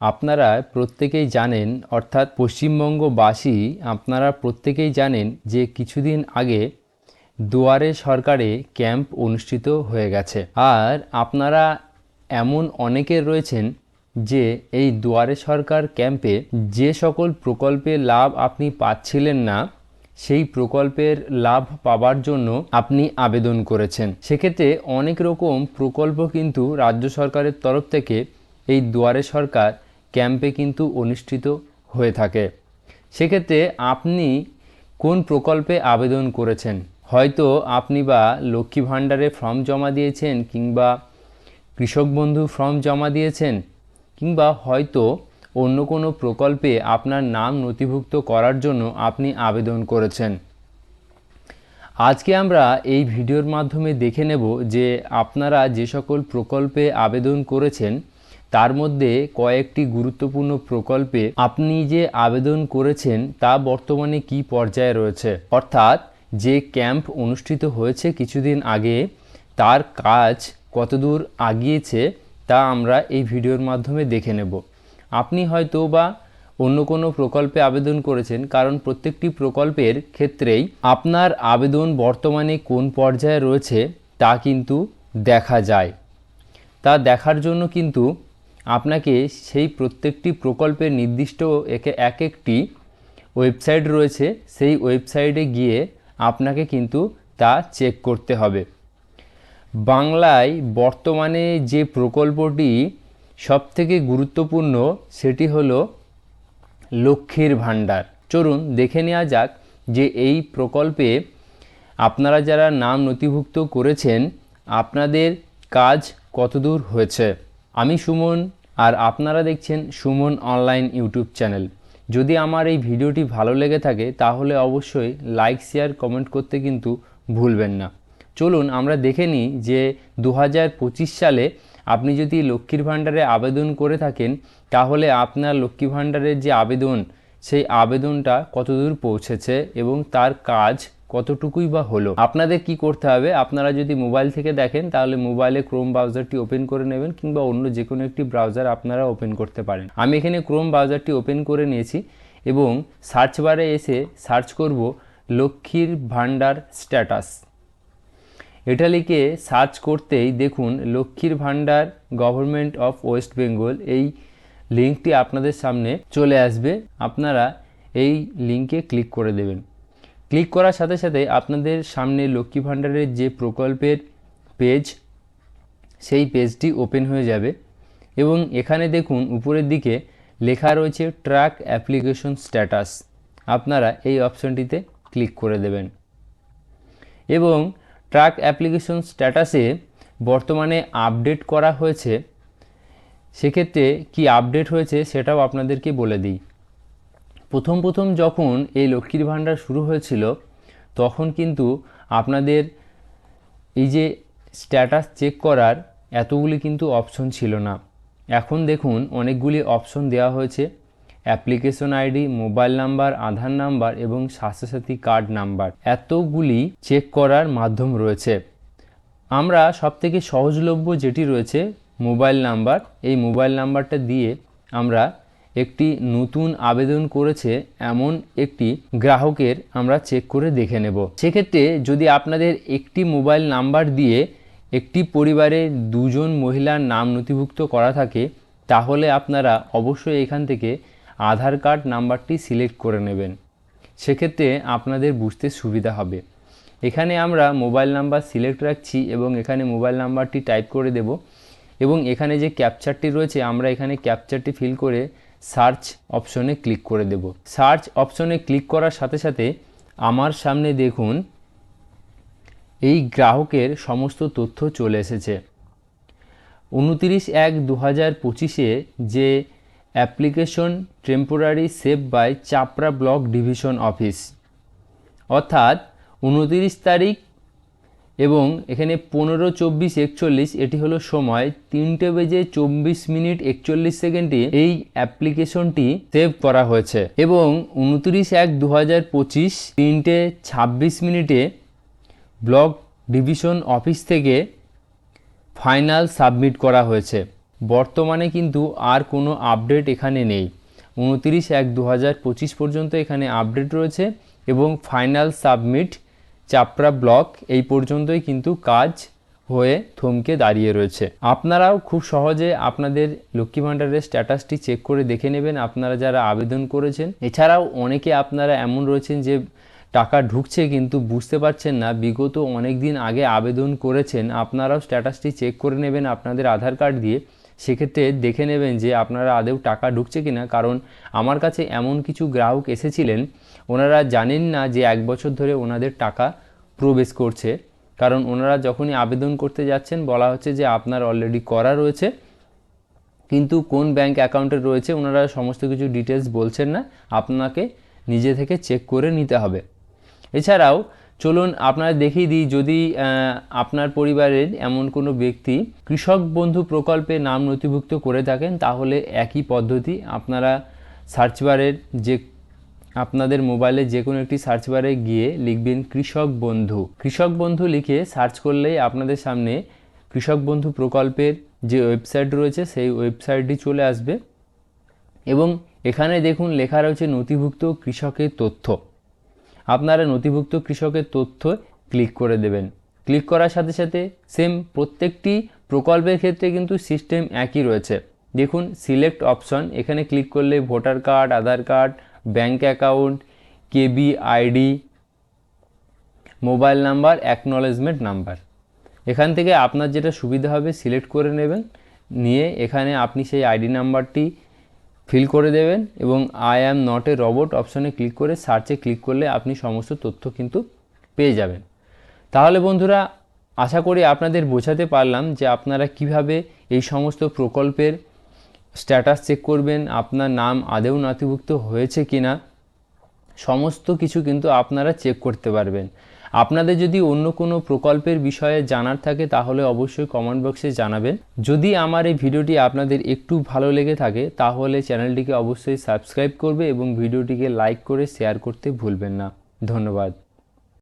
আপনারা প্রত্যেকেই জানেন, অর্থাৎ পশ্চিমবঙ্গবাসী আপনারা প্রত্যেকেই জানেন যে কিছুদিন আগে দুয়ারে সরকারে ক্যাম্প অনুষ্ঠিত হয়ে গেছে। আর আপনারা এমন অনেকে রয়েছেন যে এই দুয়ারে সরকার ক্যাম্পে যে সকল প্রকল্পের লাভ আপনি পাচ্ছিলেন না, সেই প্রকল্পের লাভ পাওয়ার জন্য আপনি আবেদন করেছেন। সেক্ষেত্রে অনেক রকম প্রকল্প কিন্তু রাজ্য সরকারের তরফ থেকে এই দুয়ারে সরকার ক্যাম্পে কিন্তু অনুষ্ঠিত হয়ে থাকে। সেক্ষেত্রে আপনি কোন প্রকল্পে আবেদন করেছেন? হয়তো আপনি বা লক্ষ্মী ভাণ্ডারে ফর্ম জমা দিয়েছেন, কিংবা কৃষক বন্ধু ফর্ম জমা দিয়েছেন, কিংবা হয়তো অন্য কোনো প্রকল্পে আপনার নাম নথিভুক্ত করার জন্য আপনি আবেদন করেছেন। আজকে আমরা এই ভিডিওর মাধ্যমে দেখে নেব যে আপনারা যে সকল প্রকল্পে আবেদন করেছেন তার মধ্যে কয়েকটি গুরুত্বপূর্ণ প্রকল্পে আপনি যে আবেদন করেছেন তা বর্তমানে কি পর্যায়ে রয়েছে, অর্থাৎ যে ক্যাম্প অনুষ্ঠিত হয়েছে কিছুদিন আগে তার কাজ কতদূর আগিয়েছে তা আমরা এই ভিডিওর মাধ্যমে দেখে নেব। আপনি হয়তো বা অন্য কোনো প্রকল্পে আবেদন করেছেন, কারণ প্রত্যেকটি প্রকল্পের ক্ষেত্রেই আপনার আবেদন বর্তমানে কোন পর্যায়ে রয়েছে তা কিন্তু দেখা যায়। তা দেখার জন্য কিন্তু আপনাকে সেই প্রত্যেকটি প্রকল্পের নির্দিষ্ট এক একটি ওয়েবসাইট রয়েছে, সেই ওয়েবসাইটে গিয়ে আপনাকে কিন্তু তা চেক করতে হবে। বাংলায় বর্তমানে যে প্রকল্পটি সবথেকে গুরুত্বপূর্ণ সেটি হলো লক্ষ্মীর ভাণ্ডার। চলুন দেখে নেওয়া যাক যে এই প্রকল্পে আপনারা যারা নাম নথিভুক্ত করেছেন আপনাদের কাজ কতদূর হয়েছে। আমি সুমন, আর আপনারা দেখছেন সুমন অনলাইন ইউটিউব চ্যানেল। যদি আমার এই ভিডিওটি ভালো লেগে থাকে তাহলে অবশ্যই লাইক, শেয়ার, কমেন্ট করতে কিন্তু ভুলবেন না। চলুন আমরা দেখে নিই যে 2025 সালে আপনি যদি লক্ষ্মীর ভাণ্ডারে আবেদন করে থাকেন তাহলে আপনার লক্ষ্মী ভাণ্ডারের যে আবেদন সেই আবেদনটা কতদূর পৌঁছেছে এবং তার কাজ কতটুকুই বা হলো। আপনাদের কি করতে হবে, আপনারা যদি মোবাইল থেকে দেখেন তাহলে মোবাইলে ক্রোম ব্রাউজারটি ওপেন করে নেবেন, কিংবা অন্য যে কোনো একটি ব্রাউজার আপনারা ওপেন করতে পারেন। আমি এখানে ক্রোম ব্রাউজারটি ওপেন করে নিয়েছি এবং সার্চ বারে এসে সার্চ করব লক্ষ্মীর ভাণ্ডার স্ট্যাটাস। এটা লিখে সার্চ করতেই দেখুন লক্ষ্মীর ভাণ্ডার গভর্নমেন্ট অফ ওয়েস্ট বেঙ্গল এই লিঙ্কটি আপনাদের সামনে চলে আসবে। আপনারা এই লিঙ্কে ক্লিক করে দেবেন। ক্লিক করার সাথে সাথে আপনাদের সামনে লক্ষ্মী ভাণ্ডারের যে প্রকল্পের পেজ সেই পেজটি ওপেন হয়ে যাবে এবং এখানে দেখুন উপরের দিকে লেখা রয়েছে ট্র্যাক অ্যাপ্লিকেশন স্ট্যাটাস। আপনারা এই অপশনটিতে ক্লিক করে দেবেন এবং ট্র্যাক অ্যাপ্লিকেশন স্ট্যাটাসে বর্তমানে আপডেট করা হয়েছে। সেক্ষেত্রে কি আপডেট হয়েছে সেটাও আপনাদেরকে বলে দিই। প্রথম যখন এই লক্ষ্মীর ভাণ্ডার শুরু হয়েছিল তখন কিন্তু আপনাদের এই যে স্ট্যাটাস চেক করার এতগুলি কিন্তু অপশন ছিল না। এখন দেখুন অনেকগুলি অপশন দেওয়া হয়েছে, অ্যাপ্লিকেশন আইডি, মোবাইল নাম্বার, আধার নাম্বার এবং স্বাস্থ্যসাথী কার্ড নাম্বার, এতগুলি চেক করার মাধ্যম রয়েছে। আমরা সবথেকে সহজলভ্য যেটি রয়েছে মোবাইল নাম্বার, এই মোবাইল নাম্বারটা দিয়ে আমরা একটি নতুন আবেদন করেছে এমন একটি গ্রাহকের আমরা চেক করে দেখে নেব। সেক্ষেত্রে যদি আপনাদের একটি মোবাইল নাম্বার দিয়ে একটি পরিবারে দুজন মহিলার নাম নথিভুক্ত করা থাকে তাহলে আপনারা অবশ্যই এখান থেকে আধার কার্ড নাম্বারটি সিলেক্ট করে নেবেন। সেক্ষেত্রে আপনাদের বুঝতে সুবিধা হবে। এখানে আমরা মোবাইল নাম্বার সিলেক্ট রাখছি এবং এখানে মোবাইল নাম্বারটি টাইপ করে দেব এবং এখানে যে ক্যাপচারটি রয়েছে আমরা এখানে ক্যাপচারটি ফিল করে সার্চ অপশনে ক্লিক করে দেব। সার্চ অপশনে ক্লিক করার সাথে সাথে আমার সামনে দেখুন এই গ্রাহকের সমস্ত তথ্য চলে এসেছে। 29/1/2025 যে application temporary save by Chapra block division office, অর্থাৎ 29 তারিখ এবং এখানে 15/24/41 এটি হলো সময় 3:24:41 এই অ্যাপ্লিকেশনটি সেভ করা হয়েছে এবং 29/1/2025 3:26 ব্লক ডিভিশন অফিস থেকে ফাইনাল সাবমিট করা হয়েছে। বর্তমানে কিন্তু আর কোনো আপডেট এখানে নেই। 29/1/2025 পর্যন্ত এখানে আপডেট রয়েছে এবং ফাইনাল সাবমিট চাপড়া ব্লক এই পর্যন্তই কিন্তু কাজ হয়ে থমকে দাঁড়িয়ে রয়েছে। আপনারাও খুব সহজে আপনাদের লক্ষ্মী ভাণ্ডারের স্ট্যাটাসটি চেক করে দেখে নেবেন আপনারা যারা আবেদন করেছেন। এছাড়াও অনেকে আপনারা এমন রয়েছেন যে টাকা ঢুকছে কিন্তু বুঝতে পারছেন না, বিগত অনেক দিন আগে আবেদন করেছেন। আপনারাও স্ট্যাটাসটি চেক করে নেবেন আপনাদের আধার কার্ড দিয়ে, সেক্ষেত্রে দেখে নেবেন যে আপনারা আদৌ টাকা ঢুকছে কিনা। কারণ আমার কাছে এমন কিছু গ্রাহক এসেছিলেন, ওনারা জানেন না যে 1 বছর ধরে ওনাদের টাকা প্রবেশ করছে। কারণ ওনারা যখনই আবেদন করতে যাচ্ছেন বলা হচ্ছে যে আপনার অলরেডি করা রয়েছে, কিন্তু কোন ব্যাংক অ্যাকাউন্টে রয়েছে ওনারা সমস্ত কিছু ডিটেলস বলছেন না, আপনাকে নিজে থেকে চেক করে নিতে হবে। এছাড়াও চলুন আপনারা দেখিয়ে দিই, যদি আপনার পরিবারের এমন কোনো ব্যক্তি কৃষক বন্ধু প্রকল্পে নাম নথিভুক্ত করে থাকেন, তাহলে একই পদ্ধতি আপনারা সার্চ বারের যে আপনাদের মোবাইলে যে কোনো একটি সার্চ বারে গিয়ে লিখবেন কৃষক বন্ধু। কৃষক বন্ধু লিখে সার্চ করলেই আপনাদের সামনে কৃষক বন্ধু প্রকল্পের যে ওয়েবসাইট রয়েছে সেই ওয়েবসাইটটি চলে আসবে এবং এখানে দেখুন লেখা রয়েছে নথিভুক্ত কৃষকের তথ্য। আপনারা নথিভুক্ত কৃষকের তথ্য ক্লিক করে দেবেন। ক্লিক করার সাথে সাথে সেম প্রত্যেকটি প্রকল্পের ক্ষেত্রে কিন্তু সিস্টেম একই রয়েছে। দেখুন সিলেক্ট অপশন, এখানে ক্লিক করলে voter card, Aadhaar card, bank account, KB ID, mobile number, acknowledgement number, এখান থেকে আপনার যেটা সুবিধা হবে সিলেক্ট করে নেবেন। নিয়ে এখানে আপনি সেই আইডি নাম্বারটি ফিল করে দেবেন এবং I am not a robot অপশনে ক্লিক করে সার্চে ক্লিক করলে আপনি সমস্ত তথ্য কিন্তু পেয়ে যাবেন। তাহলে বন্ধুরা আশা করি আপনাদের বোঝাতে পারলাম যে আপনারা কিভাবে এই সমস্ত প্রকল্পের স্ট্যাটাস চেক করবেন, আপনার নাম আদৌ নথিভুক্ত হয়েছে কিনা, সমস্ত কিছু কিন্তু আপনারা চেক করতে পারবেন। আপনাদের যদি অন্য কোনো প্রকল্পের বিষয়ে জানার থাকে তাহলে অবশ্যই কমেন্ট বক্সে জানাবেন। যদি আমার এই ভিডিওটি আপনাদের একটু ভালো লেগে থাকে তাহলে চ্যানেলটিকে অবশ্যই সাবস্ক্রাইব করবে এবং ভিডিওটিকে লাইক করে শেয়ার করতে ভুলবেন না। ধন্যবাদ।